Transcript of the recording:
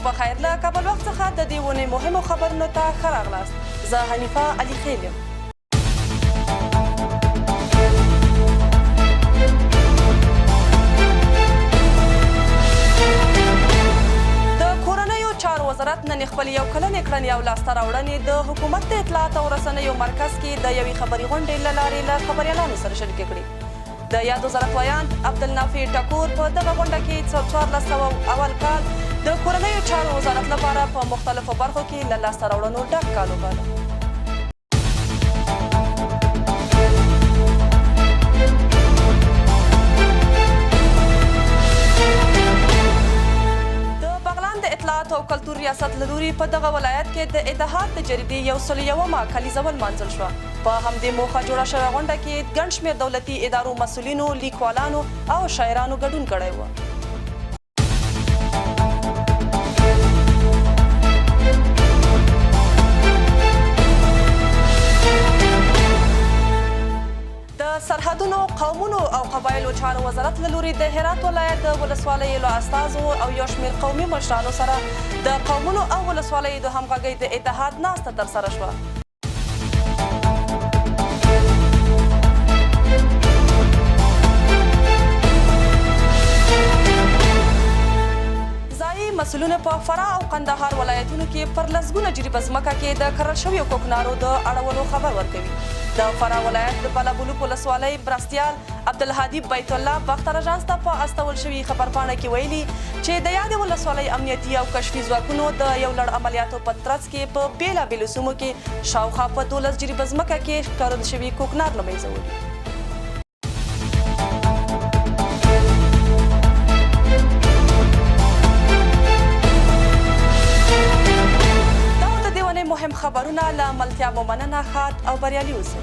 په خیر له کابل وخت څخه د دې ونې مهمو خبرونو ته ښه راغلاست. زه حنیفه علي خیل یم. وزارت نن خپل یو کلنې کړنې او لاسته راوړنې د حکومت د اطلاعات او رسنیو مرکز کې د یوې خبري غونډې له لارې له خبریالانو سره شریکې کړې. د یاد وزارت ویاند عبدالنافع ټکور په دغه غونډه کې 1401 کال د کورنیو چارو وزارت لپاره په مختلفو برخو کې له لاسته راوړنو ډک کال وباله. او کلتور ریاست له لوري په دغه ولایت کې د اتحاد د جریدې 101 کلیزه ولمانځل شوه. په همدې موخه جوړه شوې غونډه کې ګڼ شمېر دولتي ادارو مسؤلینو، لیکوالانو او شاعرانو ګډون کړی و. سرحدونو، قومونو او قبایلو چارو وزارت له لوري د هرات ولایت د ولسوالیو له استازو او یو شمېر قومي مشرانو سره د قومونو او ولسوالیو د همغږۍ د اتحاد ناسته ترسره شوه. مسؤلونه په فراه او قندهار ولایتونو کې پر لسګونه جریبه ځمکه کې د کرل شویو کوکنارو د اړولو خبر ورکوي. د فراه ولایت د بالابلوک ولسوالۍ مرستیال عبدالهادي بیت الله باختر اژانس ته په استول شوي خبرپاڼه کې ویلي چې د یادې ولسوالۍ امنیتي او کشفي ځواکونو د یو لړ عملیاتو په ترڅ کې په بېلابېلو سیمو کې شاوخوا په 12 جریبه ځمکه کې کرل شوي کوکنار له منځه وړي. مهم خبرونه له ملتیا مو مننه. ښاد او بریالي اوسئ.